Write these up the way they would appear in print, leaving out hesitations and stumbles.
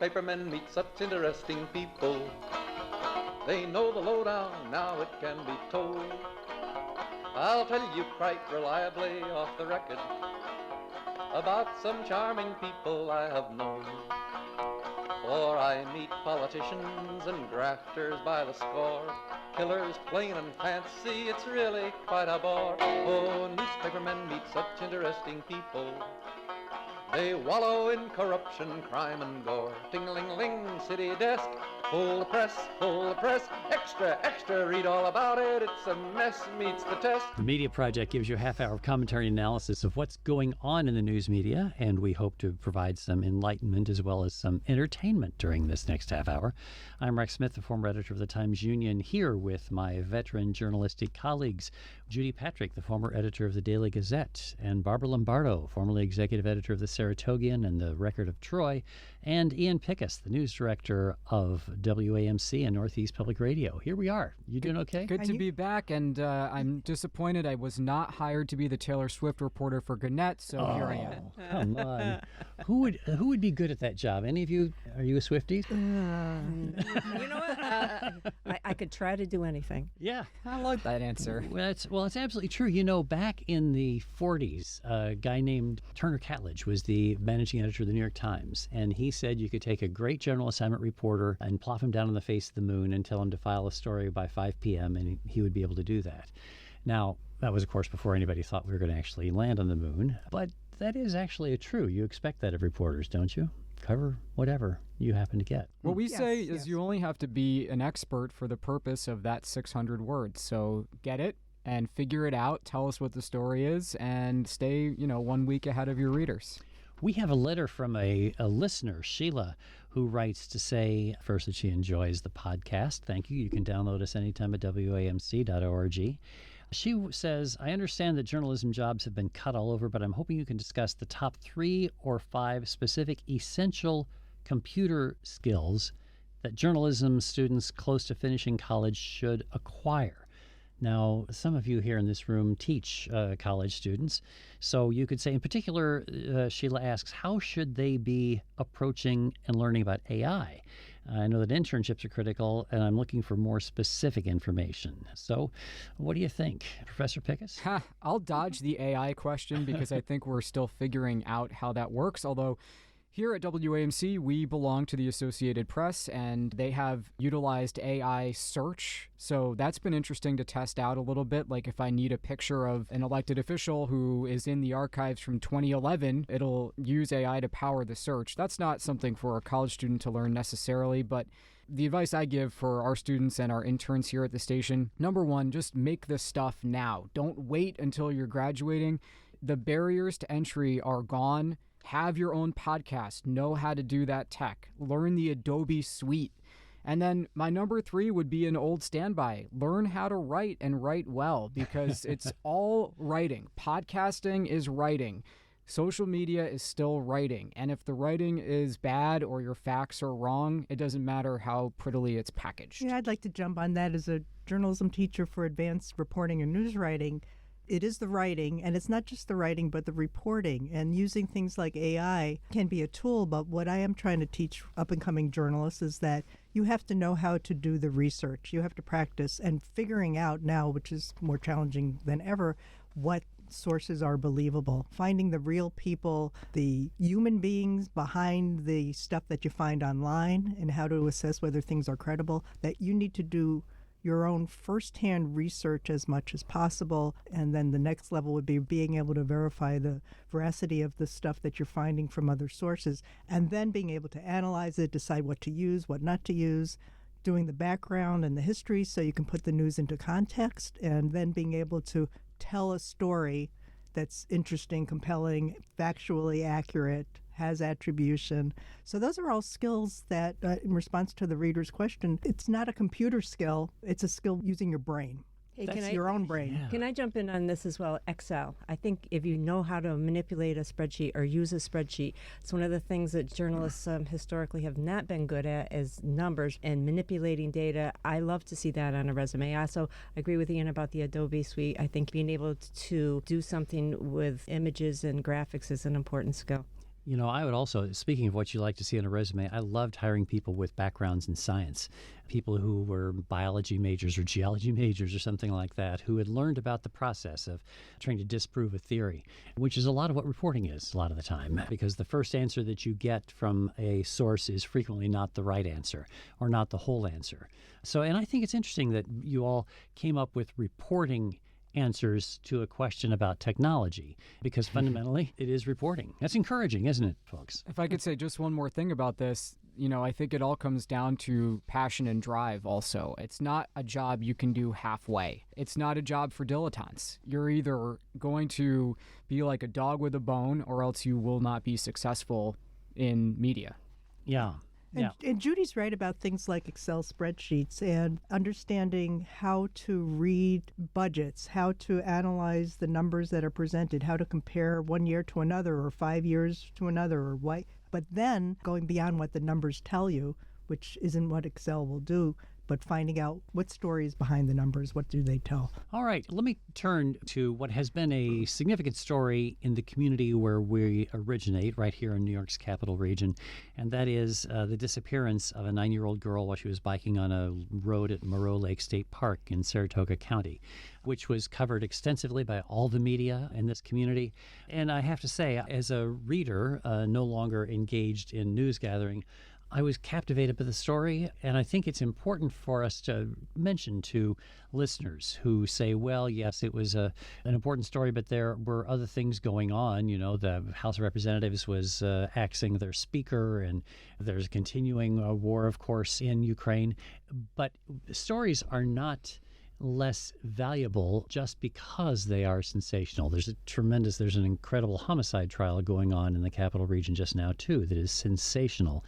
newspapermen meet such interesting people. They know the lowdown, now it can be told. I'll tell you quite reliably off the record about some charming people I have known. For I meet politicians and grafters by the score, killers plain and fancy, it's really quite a bore. Oh, newspapermen meet such interesting people. They wallow in corruption, crime and gore. Ting-a-ling-ling, city desk, full the press, extra, extra, read all about it, it's a mess, meets the test. The Media Project gives you a half-hour of commentary and analysis of what's going on in the news media, and we hope to provide some enlightenment as well as some entertainment during this next half hour. I'm Rex Smith, the former editor of the Times-Union, here with my veteran journalistic colleagues, Judy Patrick, the former editor of the Daily Gazette, and Barbara Lombardo, formerly executive editor of the Saratogian and the Record of Troy, and Ian Pickus, the news director of WAMC and Northeast Public Radio. Here we are. You doing okay? Good to be back, and I'm disappointed I was not hired to be the Taylor Swift reporter for Gannett, so here I am. Come on. Who would be good at that job? Any of you? Are you a Swiftie? You know what? I could try to do anything. Yeah. I like that answer. Well, it's absolutely true. You know, back in the 40s, a guy named Turner Catledge was the managing editor of the New York Times, and he said you could take a great general assignment reporter and plop him down on the face of the moon and tell him to file a story by 5 p.m., and he would be able to do that. Now, that was, of course, before anybody thought we were going to actually land on the moon, but that is actually true. You expect that of reporters, don't you? Cover whatever you happen to get. What we say is you only have to be an expert for the purpose of that 600 words. So get it and figure it out, tell us what the story is, and stay, 1 week ahead of your readers. We have a letter from a listener, Sheila, who writes to say, first, that she enjoys the podcast. Thank you. You can download us anytime at wamc.org. She says, I understand that journalism jobs have been cut all over, but I'm hoping you can discuss the top 3 or 5 specific essential computer skills that journalism students close to finishing college should acquire. Now, some of you here in this room teach college students, so you could say, in particular, Sheila asks, how should they be approaching and learning about AI? I know that internships are critical, and I'm looking for more specific information. So what do you think, Professor Pickus? I'll dodge the AI question because I think we're still figuring out how that works, although here at WAMC, we belong to the Associated Press, and they have utilized AI search. So that's been interesting to test out a little bit. Like if I need a picture of an elected official who is in the archives from 2011, it'll use AI to power the search. That's not something for a college student to learn necessarily, but the advice I give for our students and our interns here at the station, number 1, just make this stuff now. Don't wait until you're graduating. The barriers to entry are gone. Have your own podcast. Know how to do that tech. Learn the Adobe suite. And then my number 3 would be an old standby. Learn how to write and write well, because it's all writing. Podcasting is writing. Social media is still writing. And if the writing is bad or your facts are wrong, it doesn't matter how prettily it's packaged. Yeah, I'd like to jump on that as a journalism teacher for advanced reporting and news writing. It is the writing, and it's not just the writing, but the reporting. And using things like AI can be a tool, but what I am trying to teach up-and-coming journalists is that you have to know how to do the research. You have to practice, and figuring out now, which is more challenging than ever, what sources are believable. Finding the real people, the human beings behind the stuff that you find online, and how to assess whether things are credible, that you need to do your own firsthand research as much as possible. And then the next level would be being able to verify the veracity of the stuff that you're finding from other sources, and then being able to analyze it, decide what to use, what not to use, doing the background and the history so you can put the news into context, and then being able to tell a story that's interesting, compelling, factually accurate, has attribution. So those are all skills that, in response to the reader's question, it's not a computer skill, it's a skill using your brain. Hey, That's your own brain. Yeah. Can I jump in on this as well? Excel. I think if you know how to manipulate a spreadsheet or use a spreadsheet, it's one of the things that journalists historically have not been good at is numbers and manipulating data. I love to see that on a resume. I also agree with Ian about the Adobe suite. I think being able to do something with images and graphics is an important skill. You know, I would also, speaking of what you like to see on a resume, I loved hiring people with backgrounds in science, people who were biology majors or geology majors or something like that, who had learned about the process of trying to disprove a theory, which is a lot of what reporting is a lot of the time, because the first answer that you get from a source is frequently not the right answer or not the whole answer. So, and I think it's interesting that you all came up with reporting answers to a question about technology, because fundamentally it is reporting. That's encouraging, isn't it, folks? If I could say just one more thing about this, I think it all comes down to passion and drive also. It's not a job you can do halfway. It's not a job for dilettantes. You're either going to be like a dog with a bone, or else you will not be successful in media. Yeah. And Judy's right about things like Excel spreadsheets and understanding how to read budgets, how to analyze the numbers that are presented, how to compare 1 year to another or 5 years to another, or why. But then going beyond what the numbers tell you, which isn't what Excel will do, but finding out what story is behind the numbers, what do they tell? All right, let me turn to what has been a significant story in the community where we originate, right here in New York's capital region, and that is the disappearance of a 9-year-old girl while she was biking on a road at Moreau Lake State Park in Saratoga County, which was covered extensively by all the media in this community. And I have to say, as a reader, no longer engaged in news gathering, I was captivated by the story, and I think it's important for us to mention to listeners who say, well, yes, it was an important story, but there were other things going on. You know, the House of Representatives was axing their speaker, and there's a continuing war, of course, in Ukraine. But stories are not less valuable just because they are sensational. There's an incredible homicide trial going on in the capital region just now, too, that is sensational.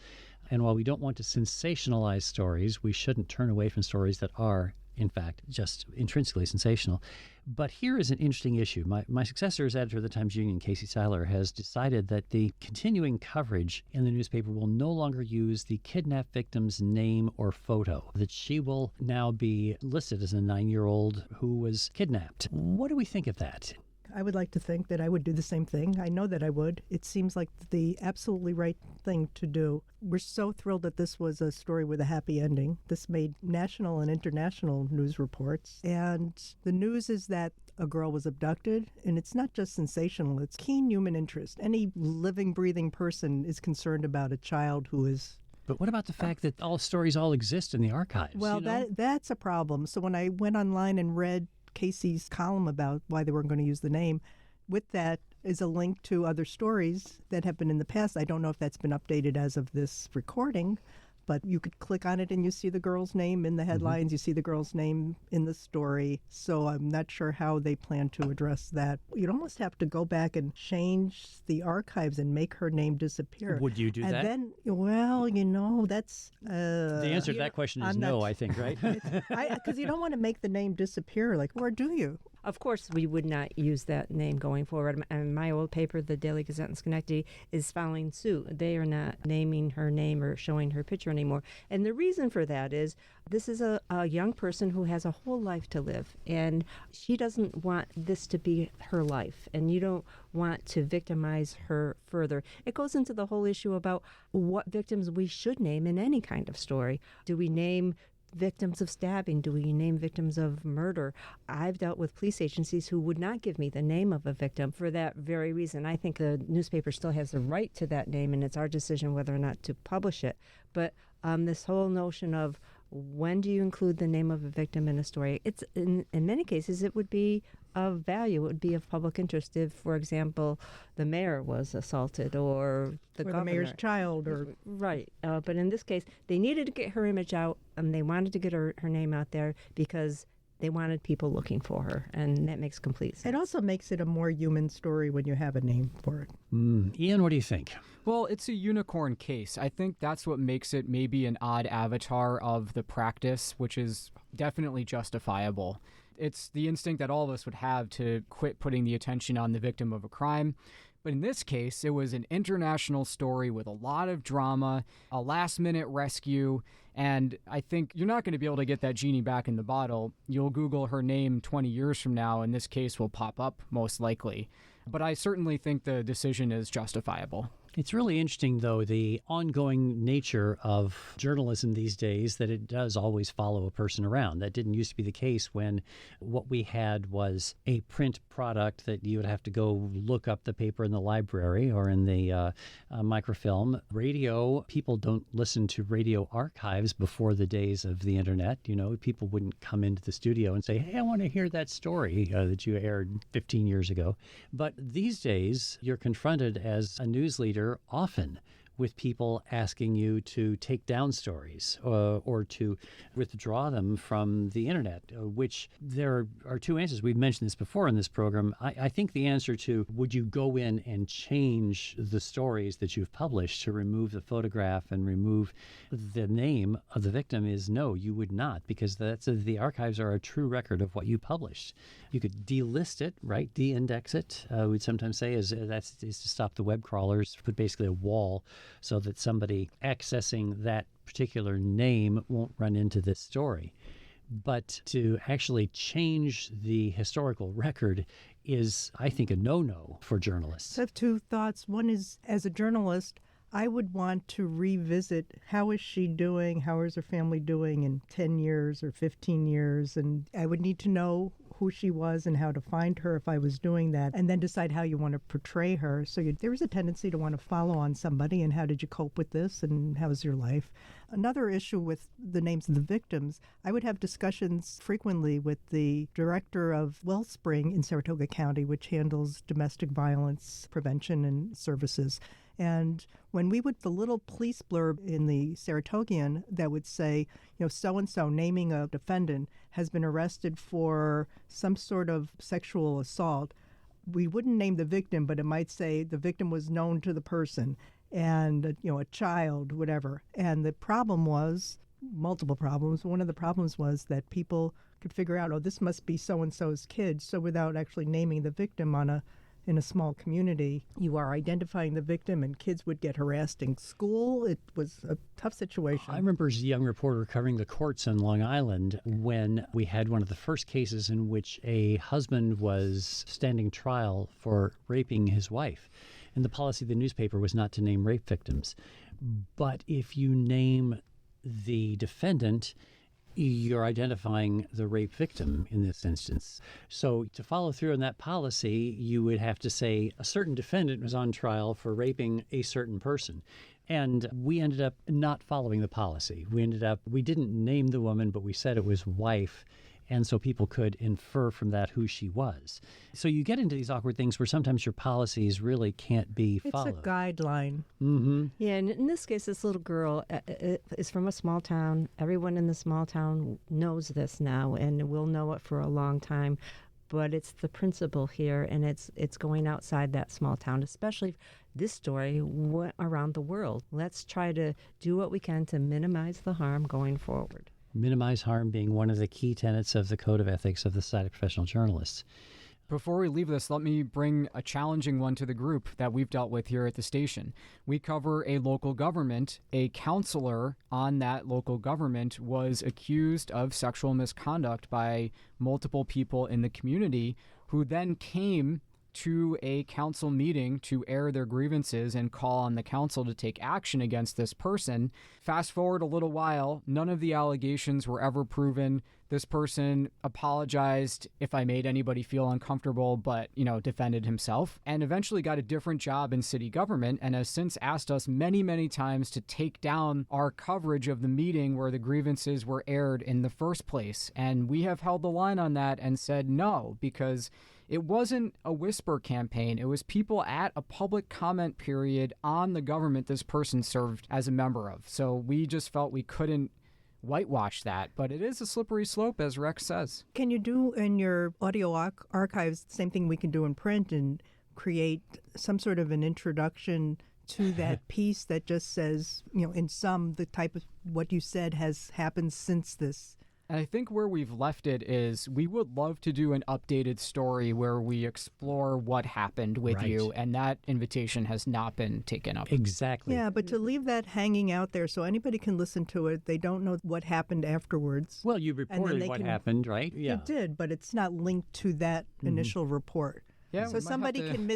And while we don't want to sensationalize stories, we shouldn't turn away from stories that are, in fact, just intrinsically sensational. But here is an interesting issue. My successor as editor of the Times-Union, Casey Seiler, has decided that the continuing coverage in the newspaper will no longer use the kidnapped victim's name or photo, that she will now be listed as a 9-year-old who was kidnapped. What do we think of that? I would like to think that I would do the same thing. I know that I would. It seems like the absolutely right thing to do. We're so thrilled that this was a story with a happy ending. This made national and international news reports. And the news is that a girl was abducted, and it's not just sensational, it's keen human interest. Any living, breathing person is concerned about a child who is... But what about the fact that all stories all exist in the archives? Well, that's a problem. So when I went online and read Casey's column about why they weren't going to use the name, with that is a link to other stories that have been in the past. I don't know if that's been updated as of this recording, but you could click on it and you see the girl's name in the headlines, you see the girl's name in the story. So I'm not sure how they plan to address that. You'd almost have to go back and change the archives and make her name disappear. Would you do that? And then, well, that's... the answer to that question is no, I think, right? Because you don't want to make the name disappear. Like, or do you? Of course, we would not use that name going forward. And my old paper, the Daily Gazette in Schenectady, is following suit. They are not naming her name or showing her picture anymore. And the reason for that is this is a young person who has a whole life to live, and she doesn't want this to be her life, and you don't want to victimize her further. It goes into the whole issue about what victims we should name in any kind of story. Do we name victims of stabbing? Do we name victims of murder? I've dealt with police agencies who would not give me the name of a victim for that very reason. I think the newspaper still has the right to that name, and it's our decision whether or not to publish it. But this whole notion of when do you include the name of a victim in a story, it's in many cases it would be of value. It would be of public interest if, for example, the mayor was assaulted or the governor. The mayor's child. Right. But in this case, they needed to get her image out, and they wanted to get her name out there because they wanted people looking for her, and that makes complete sense. It also makes it a more human story when you have a name for it. Ian, what do you think? Well, it's a unicorn case. I think that's what makes it maybe an odd avatar of the practice, which is definitely justifiable. It's the instinct that all of us would have to quit putting the attention on the victim of a crime. But in this case, it was an international story with a lot of drama, a last-minute rescue, and I think you're not going to be able to get that genie back in the bottle. You'll Google her name 20 years from now, and this case will pop up most likely. But I certainly think the decision is justifiable. It's really interesting, though, the ongoing nature of journalism these days, that it does always follow a person around. That didn't used to be the case when what we had was a print product that you would have to go look up the paper in the library or in the microfilm. Radio, people don't listen to radio archives before the days of the internet. You know, people wouldn't come into the studio and say, hey, I want to hear that story that you aired 15 years ago. But these days, you're confronted as a news leader often with people asking you to take down stories or to withdraw them from the internet, which there are two answers. We've mentioned this before in this program. I think the answer to would you go in and change the stories that you've published to remove the photograph and remove the name of the victim is no, you would not, because the archives are a true record of what you published. You could delist it, right? De-index it. We'd sometimes say is to stop the web crawlers, put basically a wall so that somebody accessing that particular name won't run into this story. But to actually change the historical record is, I think, a no-no for journalists. I have two thoughts. One is, as a journalist, I would want to revisit how is she doing, how is her family doing in 10 years or 15 years, and I would need to know who she was and how to find her if I was doing that, and then decide how you want to portray her. So there is a tendency to want to follow on somebody, and how did you cope with this, and how was your life? Another issue with the names of the victims, I would have discussions frequently with the director of Wellspring in Saratoga County, which handles domestic violence prevention and services. And when we would, the little police blurb in the Saratogian that would say, so-and-so, naming a defendant, has been arrested for some sort of sexual assault, we wouldn't name the victim, but it might say the victim was known to the person and, a child, whatever. And the problem was, multiple problems. One of the problems was that people could figure out, this must be so-and-so's kid. So without actually naming the victim in a small community, you are identifying the victim, and kids would get harassed in school. It was a tough situation. I remember as a young reporter covering the courts on Long Island when we had one of the first cases in which a husband was standing trial for raping his wife. And the policy of the newspaper was not to name rape victims. But if you name the defendant, you're identifying the rape victim in this instance. So to follow through on that policy, you would have to say a certain defendant was on trial for raping a certain person. And we ended up not following the policy. We didn't name the woman, but we said it was wife. And so people could infer from that who she was. So you get into these awkward things where sometimes your policies really can't be followed. It's a guideline. Mm-hmm. Yeah, and in this case, this little girl is from a small town. Everyone in the small town knows this now and will know it for a long time. But it's the principle here, and it's going outside that small town, especially this story went around the world. Let's try to do what we can to minimize the harm going forward. Minimize harm being one of the key tenets of the Code of Ethics of the Society of Professional Journalists. Before we leave this, let me bring a challenging one to the group that we've dealt with here at the station. We cover a local government. A counselor on that local government was accused of sexual misconduct by multiple people in the community, who then came to a council meeting to air their grievances and call on the council to take action against this person. Fast forward a little while, none of the allegations were ever proven. This person apologized if I made anybody feel uncomfortable, but, defended himself, and eventually got a different job in city government, and has since asked us many, many times to take down our coverage of the meeting where the grievances were aired in the first place. And we have held the line on that and said no, because it wasn't a whisper campaign. It was people at a public comment period on the government this person served as a member of. So we just felt we couldn't whitewash that. But it is a slippery slope, as Rex says. Can you do in your audio archives the same thing we can do in print and create some sort of an introduction to that piece that just says, in sum, the type of what you said has happened since this? And I think where we've left it is we would love to do an updated story where we explore what happened with you, and that invitation has not been taken up. Exactly. Yeah, but to leave that hanging out there so anybody can listen to it, they don't know what happened afterwards. Well, you reported what happened, right? Yeah. You did, but it's not linked to that initial report. Yeah, So somebody can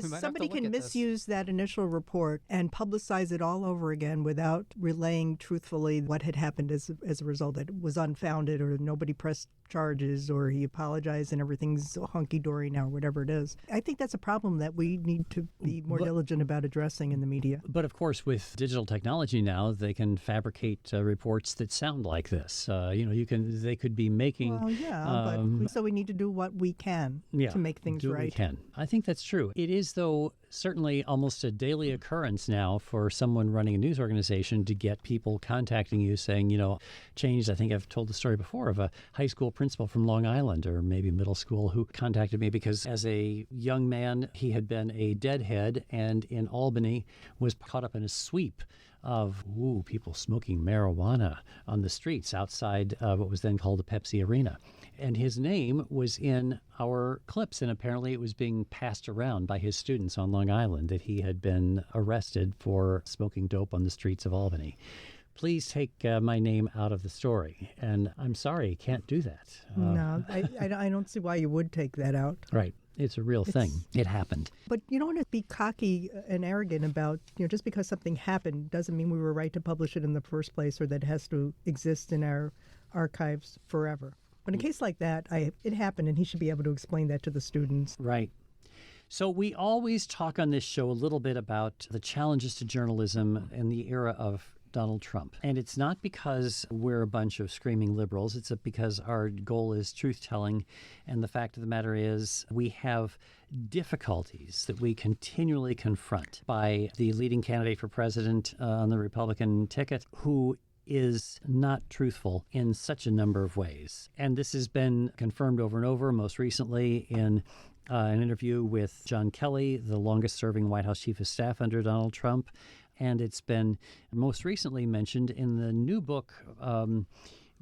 can misuse that initial report and publicize it all over again without relaying truthfully what had happened as a result, that it was unfounded or nobody pressed charges or he apologized and everything's hunky-dory now, whatever it is. I think that's a problem that we need to be more diligent about addressing in the media. But of course, with digital technology now, they can fabricate reports that sound like this. They could be making. Well, yeah, but we need to do what we can to make things do what right. we can. I think that's true. It is, though, certainly almost a daily occurrence now for someone running a news organization to get people contacting you saying, changed. I think I've told the story before of a high school principal from Long Island or maybe middle school who contacted me because as a young man, he had been a deadhead and in Albany was caught up in a sweep of people smoking marijuana on the streets outside what was then called the Pepsi Arena. And his name was in our clips, and apparently it was being passed around by his students on Long Island that he had been arrested for smoking dope on the streets of Albany. Please take my name out of the story. And I'm sorry, can't do that. No, I don't see why you would take that out. Right. It's a real thing. It happened. But you don't want to be cocky and arrogant about, just because something happened doesn't mean we were right to publish it in the first place or that it has to exist in our archives forever. But in a case like that, it happened, and he should be able to explain that to the students. Right. So we always talk on this show a little bit about the challenges to journalism in the era of Donald Trump. And it's not because we're a bunch of screaming liberals. It's because our goal is truth-telling. And the fact of the matter is we have difficulties that we continually confront by the leading candidate for president on the Republican ticket, who is not truthful in such a number of ways. And this has been confirmed over and over, most recently in an interview with John Kelly, the longest-serving White House chief of staff under Donald Trump. And it's been most recently mentioned in the new book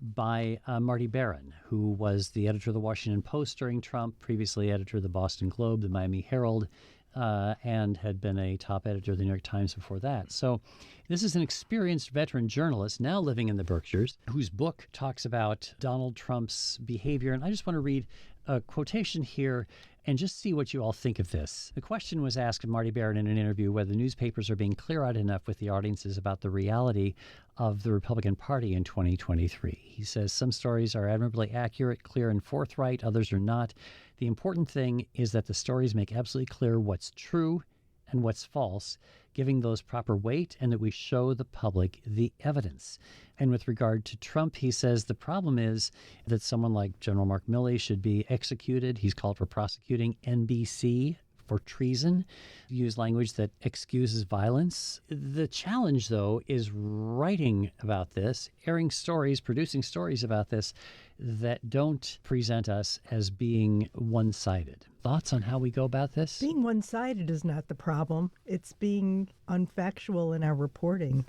by Marty Barron, who was the editor of the Washington Post during Trump, previously editor of the Boston Globe, the Miami Herald, and had been a top editor of the New York Times before that. So this is an experienced veteran journalist now living in the Berkshires, whose book talks about Donald Trump's behavior. And I just want to read a quotation here and just see what you all think of this. The question was asked of Marty Barron in an interview whether newspapers are being clear-eyed enough with the audiences about the reality of the Republican Party in 2023. He says some stories are admirably accurate, clear, and forthright. Others are not. The important thing is that the stories make absolutely clear what's true and what's false, giving those proper weight, and that we show the public the evidence. And with regard to Trump, he says the problem is that someone like General Mark Milley should be executed. He's called for prosecuting NBC for treason, use language that excuses violence. The challenge, though, is writing about this, airing stories, producing stories about this that don't present us as being one-sided. Thoughts on how we go about this? Being one-sided is not the problem. It's being unfactual in our reporting.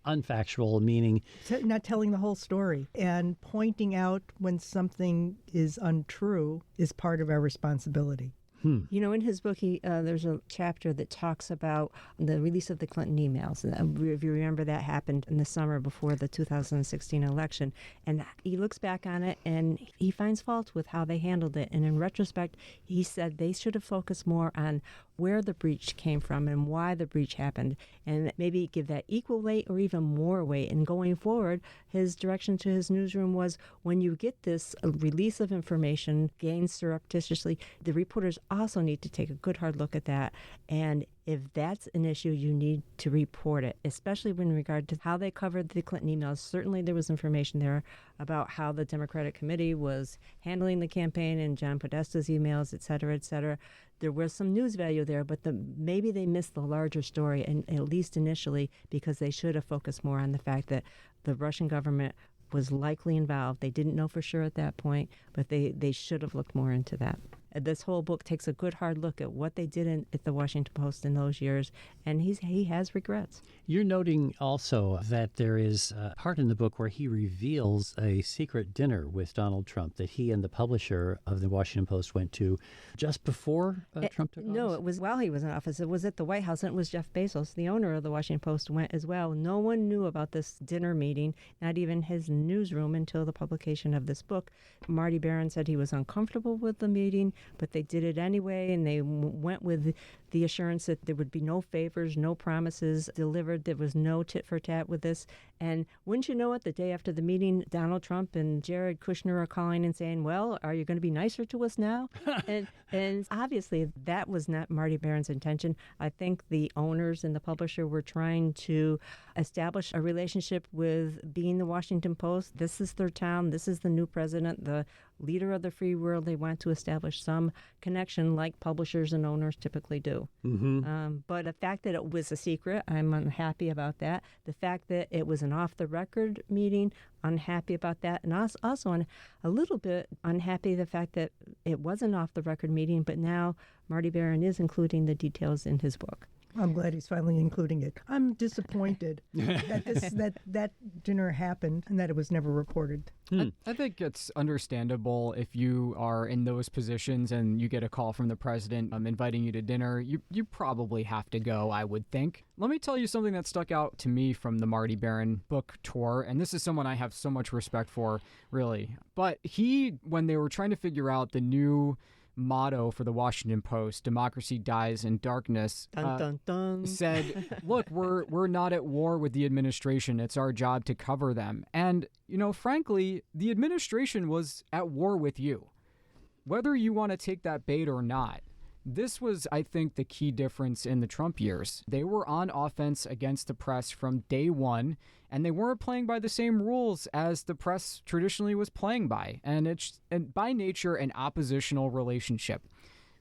Unfactual, meaning Not telling the whole story. And pointing out when something is untrue is part of our responsibility. In his book, there's a chapter that talks about the release of the Clinton emails. And if you remember, that happened in the summer before the 2016 election. And he looks back on it and he finds fault with how they handled it. And in retrospect, he said they should have focused more on where the breach came from and why the breach happened, and maybe give that equal weight or even more weight. And going forward, his direction to his newsroom was, when you get this release of information gained surreptitiously, the reporters also need to take a good hard look at that. And if that's an issue, you need to report it, especially in regard to how they covered the Clinton emails. Certainly there was information there about how the Democratic Committee was handling the campaign and John Podesta's emails, et cetera, et cetera. There was some news value there, but maybe they missed the larger story, and at least initially, because they should have focused more on the fact that the Russian government was likely involved. They didn't know for sure at that point, but they should have looked more into that. This whole book takes a good hard look at what they did at the Washington Post in those years, and he has regrets. You're noting also that there is a part in the book where he reveals a secret dinner with Donald Trump that he and the publisher of the Washington Post went to just before Trump took office? No, it was while he was in office. It was at the White House, and it was Jeff Bezos, the owner of the Washington Post, went as well. No one knew about this dinner meeting, not even his newsroom, until the publication of this book. Marty Barron said he was uncomfortable with the meeting, but they did it anyway, and they went with the assurance that there would be no favors, no promises delivered. There was no tit for tat with this. And wouldn't you know it, the day after the meeting, Donald Trump and Jared Kushner are calling and saying, well, are you going to be nicer to us now? and obviously that was not Marty Baron's intention. I think the owners and the publisher were trying to establish a relationship with being the Washington Post. This is their town. This is the new president, the leader of the free world. They want to establish some connection like publishers and owners typically do. But the fact that it was a secret, I'm unhappy about that. The fact that it was an off-the-record meeting, unhappy about that. And also a little bit unhappy the fact that it was an off-the-record meeting, but now Marty Baron is including the details in his book. I'm glad he's finally including it. I'm disappointed that dinner happened and that it was never reported. I think it's understandable if you are in those positions and you get a call from the president inviting you to dinner. You probably have to go, I would think. Let me tell you something that stuck out to me from the Marty Baron book tour, and this is someone I have so much respect for, really. But when they were trying to figure out the new motto for the Washington Post, "Democracy dies in darkness," Dun, dun, dun. said, look, we're not at war with the administration. It's our job to cover them. And, frankly, the administration was at war with you. Whether you want to take that bait or not, this was, I think, the key difference in the Trump years. They were on offense against the press from day one, and they weren't playing by the same rules as the press traditionally was playing by. And it's by nature an oppositional relationship.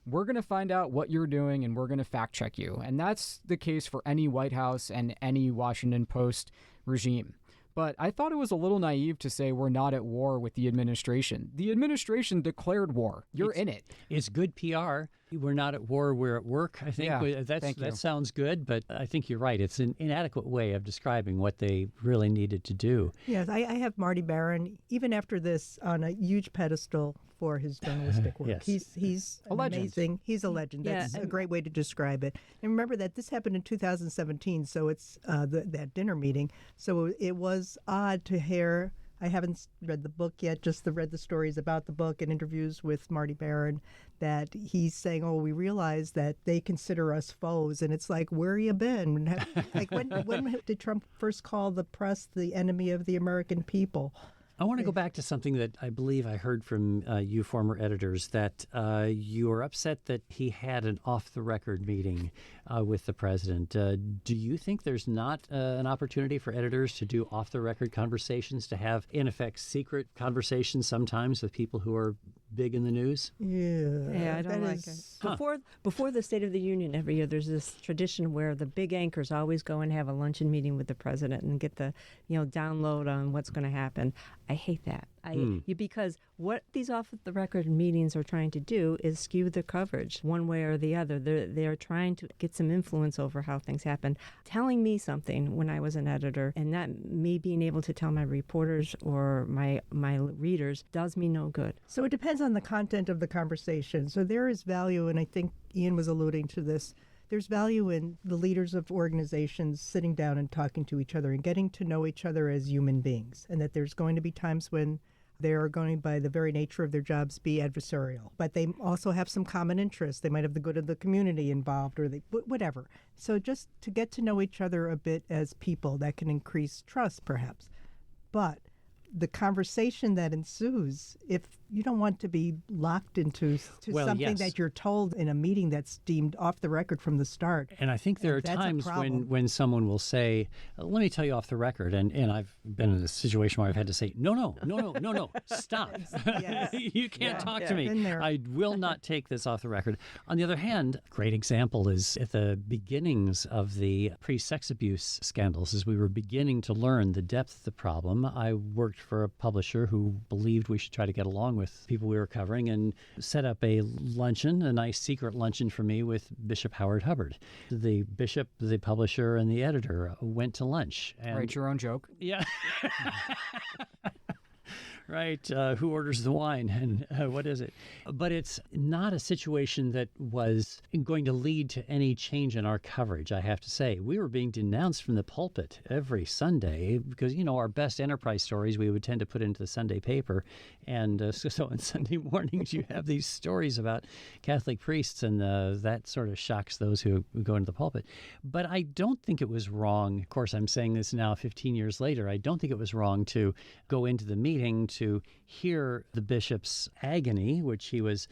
We're going to find out what you're doing, and we're going to fact check you. And that's the case for any White House and any Washington Post regime. But I thought it was a little naive to say we're not at war with the administration. The administration declared war. You're in it. It's good PR. We're not at war, we're at work. I think that sounds good, but I think you're right. It's an inadequate way of describing what they really needed to do. Yes, I have Marty Baron, even after this, on a huge pedestal for his journalistic work. Yes. He's a legend. Amazing. He's a legend. That's a great way to describe it. And remember that this happened in 2017, so it's that dinner meeting. So it was odd to hear. I haven't read the book yet, just read the stories about the book and interviews with Marty Baron, that he's saying, we realize that they consider us foes. And it's like, where you been? Like, when did Trump first call the press the enemy of the American people? I want to go back to something that I believe I heard from you former editors, that you were upset that he had an off-the-record meeting with the president. Do you think there's not an opportunity for editors to do off-the-record conversations, to have, in effect, secret conversations sometimes with people who are big in the news? Yeah, I don't like it. Before the State of the Union every year, there's this tradition where the big anchors always go and have a luncheon meeting with the president and get the download on what's going to happen. I hate that. Because what these off-the-record meetings are trying to do is skew the coverage one way or the other. They're trying to get some influence over how things happen. Telling me something when I was an editor and not me being able to tell my reporters or my readers does me no good. So it depends on the content of the conversation. So there is value, and I think Ian was alluding to this, there's value in the leaders of organizations sitting down and talking to each other and getting to know each other as human beings, and that there's going to be times when they are going, by the very nature of their jobs, be adversarial. But they also have some common interests. They might have the good of the community involved, or whatever. So just to get to know each other a bit as people, that can increase trust, perhaps. But the conversation that ensues, if you don't want to be locked into something that you're told in a meeting that's deemed off the record from the start. And I think there are times when someone will say, let me tell you off the record, and I've been in a situation where I've had to say, no, stop. Yes. You can't talk to me. I will not take this off the record. On the other hand, a great example is at the beginnings of the pre-sex abuse scandals, as we were beginning to learn the depth of the problem. I worked for a publisher who believed we should try to get along with people we were covering, and set up a luncheon, a nice secret luncheon for me with Bishop Howard Hubbard. The bishop, the publisher, and the editor went to lunch. And write your own joke. Yeah. Right. Who orders the wine and what is it? But it's not a situation that was going to lead to any change in our coverage, I have to say. We were being denounced from the pulpit every Sunday because, our best enterprise stories we would tend to put into the Sunday paper. And so on Sunday mornings, you have these stories about Catholic priests, and that sort of shocks those who go into the pulpit. But I don't think it was wrong. Of course, I'm saying this now 15 years later. I don't think it was wrong to go into the meeting to hear the bishop's agony, which he was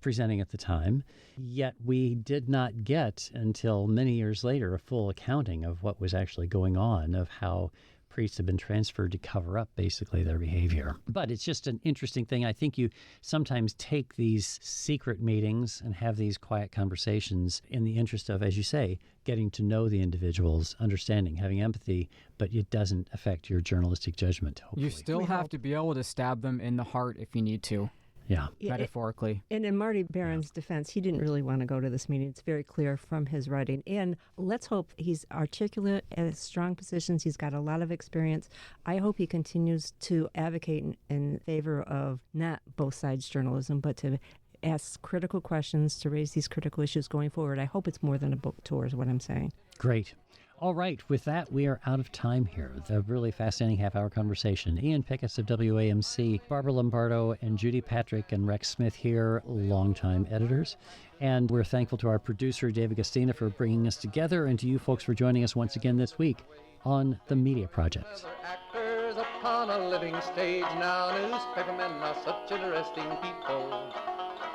presenting at the time. Yet we did not get, until many years later, a full accounting of what was actually going on, of how priests have been transferred to cover up basically their behavior. But it's just an interesting thing. I think you sometimes take these secret meetings and have these quiet conversations in the interest of, as you say, getting to know the individuals, understanding, having empathy, but it doesn't affect your journalistic judgment, hopefully. You still have to be able to stab them in the heart if you need to. Yeah. Metaphorically. And in Marty Barron's defense, he didn't really want to go to this meeting. It's very clear from his writing. And let's hope he's articulate, has strong positions. He's got a lot of experience. I hope he continues to advocate in favor of not both sides journalism, but to ask critical questions, to raise these critical issues going forward. I hope it's more than a book tour is what I'm saying. Great. All right, with that, we are out of time here. The really fascinating half-hour conversation. Ian Pickus of WAMC, Barbara Lombardo, and Judy Patrick and Rex Smith here, longtime editors. And we're thankful to our producer, David Gastina, for bringing us together, and to you folks for joining us once again this week on The Media Project. Actors upon a living stage now, newspapermen are such interesting people.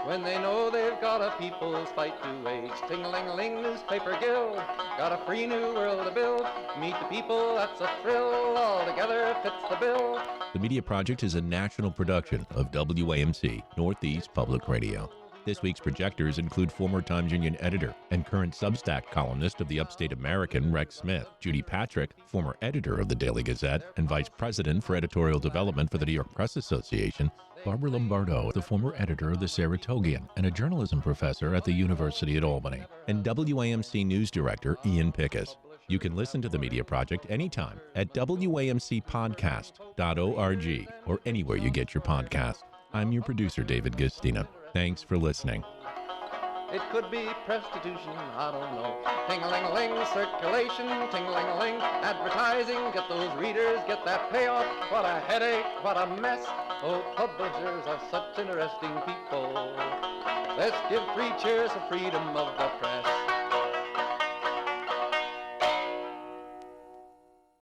When they know they've got a people's fight to wage, ting-a-ling-a-ling, newspaper guild, got a free new world to build. Meet the people, that's a thrill, all together fits the bill. The Media Project is a national production of WAMC, Northeast Public Radio. This week's projectors include former Times Union editor and current Substack columnist of the Upstate American, Rex Smith, Judy Patrick, former editor of the Daily Gazette and vice president for editorial development for the New York Press Association, Barbara Lombardo, the former editor of the Saratogian and a journalism professor at the University at Albany, and WAMC news director Ian Pickus. You can listen to The Media Project anytime at WAMCpodcast.org or anywhere you get your podcast. I'm your producer, David Gastina. Thanks for listening. It could be prostitution, I don't know. Ting-a-ling-a-ling, circulation, ting-a-ling-a-ling, advertising, get those readers, get that payoff. What a headache, what a mess. Oh, publishers are such interesting people. Let's give 3 cheers for freedom of the press.